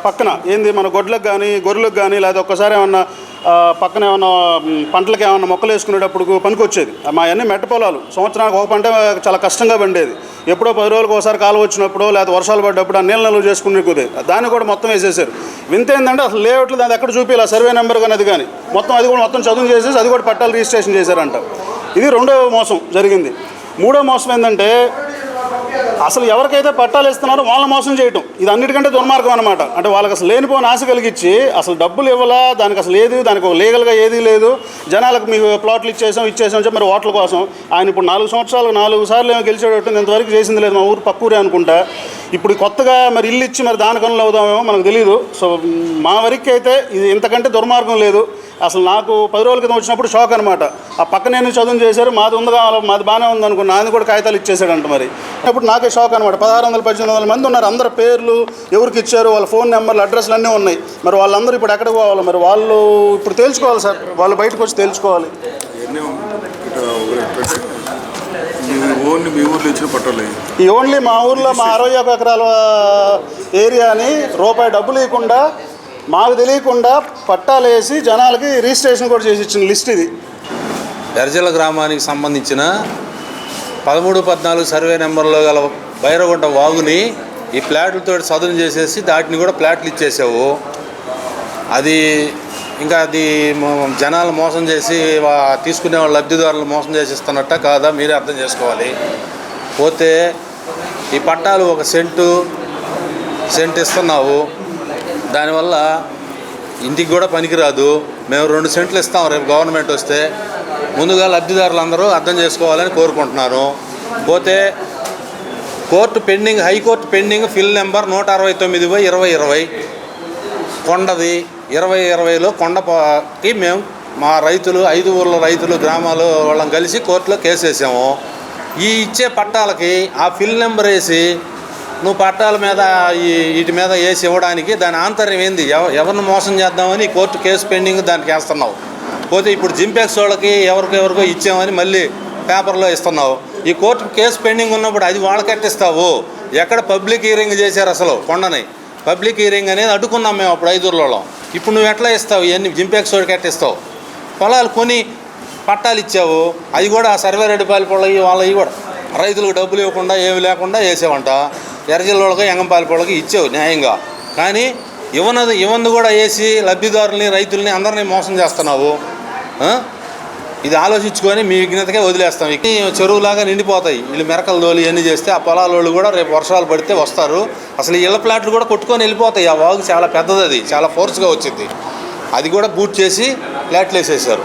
పక్కన. ఏంది మన గొడ్లకు కానీ, గొర్రెలకు కానీ, లేదా ఒక్కసారి ఏమన్నా పక్కన ఏమన్నా పంటలకు ఏమన్నా మొక్కలు వేసుకునేటప్పుడు పనికొచ్చేది. మా అన్ని మెట్ట పొలాలు, సంవత్సరానికి ఒక పంట చాలా కష్టంగా పండేది. ఎప్పుడో 10 రోజులకు ఒకసారి కాలు వచ్చినప్పుడు లేదా వర్షాలు పడ్డప్పుడు ఆ నీళ్ళ నిల్వ చేసుకునే కుదేది. దాన్ని కూడా మొత్తం వేసేసారు. వింత ఏంటంటే అసలు లేఅవుట్లు దాన్ని ఎక్కడ చూపించాలి, సర్వే నెంబర్ కానీ అది కానీ మొత్తం అది కూడా మొత్తం చదువు చేసేసి అది కూడా పట్టాలు రిజిస్ట్రేషన్ చేశారంట. ఇది రెండో మోసం జరిగింది. మూడో మోసం ఏంటంటే అసలు ఎవరికైతే పట్టాలు ఇస్తున్నారో వాళ్ళని మోసం చేయటం. ఇది అన్నిటికంటే దుర్మార్గం అనమాట. అంటే వాళ్ళకి అసలు లేనిపోయిన ఆశ కలిగించి అసలు డబ్బులు ఇవ్వాలా, దానికి అసలు ఏది, దానికి ఒక లీగల్గా ఏదీ లేదు. జనాలకు మీకు ప్లాట్లు ఇచ్చేసాం చెప్పి మరి ఓట్ల కోసం ఆయన ఇప్పుడు 4 సంవత్సరాలు 4 సార్లు ఏమో గెలిచేటట్టు ఇంతవరకు చేసింది లేదు. మా ఊరు పక్కూరే అనుకుంటా. ఇప్పుడు కొత్తగా మరి ఇల్లు ఇచ్చి మరి దాని కనులు అవుదామేమో మనకు తెలియదు. సో మా వరకు అయితే ఇది ఇంతకంటే దుర్మార్గం లేదు. అసలు నాకు 10 రోజుల క్రితం వచ్చినప్పుడు షాక్ అనమాట. ఆ పక్కనే చదువు చేశారు, మాది ఉందిగా, మాది బాగానే ఉంది అనుకున్నా, నాది కూడా కాగితాలు ఇచ్చేసాడంట. మరి అప్పుడు నాకే షాక్ అనమాట. 1600-1800 మంది ఉన్నారు. అందరు పేర్లు ఎవరికి ఇచ్చారు, వాళ్ళ ఫోన్ నెంబర్లు, అడ్రస్లు అన్నీ ఉన్నాయి. మరి వాళ్ళందరూ ఇప్పుడు ఎక్కడికి పోవాలి? మరి వాళ్ళు ఇప్పుడు తేల్చుకోవాలి సార్, వాళ్ళు బయటకు వచ్చి తేల్చుకోవాలి. ఈ ఓన్లీ మా ఊర్లో మా 61 ఎకరాల ఏరియాని రూపాయి డబ్బులు ఇవ్వకుండా మాకు తెలియకుండా పట్టాలు వేసి జనాలకి రిజిస్ట్రేషన్ కూడా చేసి ఇచ్చిన లిస్ట్ ఇది. ఎర్జల గ్రామానికి సంబంధించిన 13-14 సర్వే నెంబర్లో గల బైరగుంట వాగుని ఈ ప్లాట్లతో సదును చేసేసి దాటిని కూడా ప్లాట్లు ఇచ్చేసావు. అది ఇంకా అది జనాలు మోసం చేసి తీసుకునే వాళ్ళ లబ్ధిదారులు మోసం చేసిస్తున్నట్ట కాదా మీరే అర్థం చేసుకోవాలి. పోతే ఈ పట్టాలు 1 సెంట్ ఇస్తున్నావు, దానివల్ల ఇంటికి కూడా పనికిరాదు. మేము 2 సెంట్లు ఇస్తాం రేపు గవర్నమెంట్ వస్తే. ముందుగా లబ్ధిదారులు అందరూ అర్థం చేసుకోవాలని కోరుకుంటున్నాను. పోతే court pending, high court pending fill number 169/2020 కొండది 2020లో కొండకి మేము మా రైతులు 5 ఊర్ల రైతులు గ్రామాలు వాళ్ళని కలిసి కోర్టులో కేసు వేసాము. ఈ ఇచ్చే పట్టాలకి ఆ ఫిల్ నెంబర్ వేసి నువ్వు పట్టాల మీద వీటి మీద వేసి ఇవ్వడానికి దాని ఆంతర్యం ఏంది? ఎవరిని మోసం చేద్దామని కోర్టు కేసు పెండింగ్ దానికి వేస్తున్నావు. పోతే ఇప్పుడు జింపెక్స్ వాళ్ళకి ఎవరికో ఇచ్చామని మళ్ళీ పేపర్లో ఇస్తున్నావు. ఈ కోర్టు కేసు పెండింగ్ ఉన్నప్పుడు అది వాళ్ళకి ఎట్టిస్తావు? ఎక్కడ పబ్లిక్ హియరింగ్ చేశారు అసలు కొండని? పబ్లిక్ హియరింగ్ అనేది అడ్డుకున్నాం మేము అప్పుడు 5 ఊర్లలో. ఇప్పుడు నువ్వు ఎట్లా ఇస్తావు? ఇవన్నీ జింపెక్స్ వాడికి ఎట్టిస్తావు? పొలాలు కొని పట్టాలు ఇచ్చావు, అది కూడా సర్వే రెడ్డిపాలి పొలవి వాళ్ళవి కూడా రైతులకు డబ్బులు ఇవ్వకుండా ఏమి లేకుండా వేసావంట. ఎర్రజిల్లోళ్ళకి ఎంగంపాలి పొలకి ఇచ్చావు న్యాయంగా, కానీ ఇవ్వను కూడా వేసి లబ్ధిదారుల్ని రైతుల్ని అందరినీ మోసం చేస్తున్నావు. ఇది ఆలోచించుకొని మీ విజ్ఞతకే వదిలేస్తాం. ఇక చెరువులాగా నిండిపోతాయి. వీళ్ళు మెరకలు తోలి ఇవన్నీ చేస్తే ఆ పొలాల వాళ్ళు కూడా రేపు వర్షాలు పడితే వస్తారు. అసలు ఈ ఇళ్ళ ప్లాట్లు కూడా కొట్టుకొని వెళ్ళిపోతాయి. ఆ వాగు చాలా పెద్దది, అది చాలా ఫోర్స్గా వచ్చింది. అది కూడా బూట్ చేసి ప్లాట్లు వేసేసారు.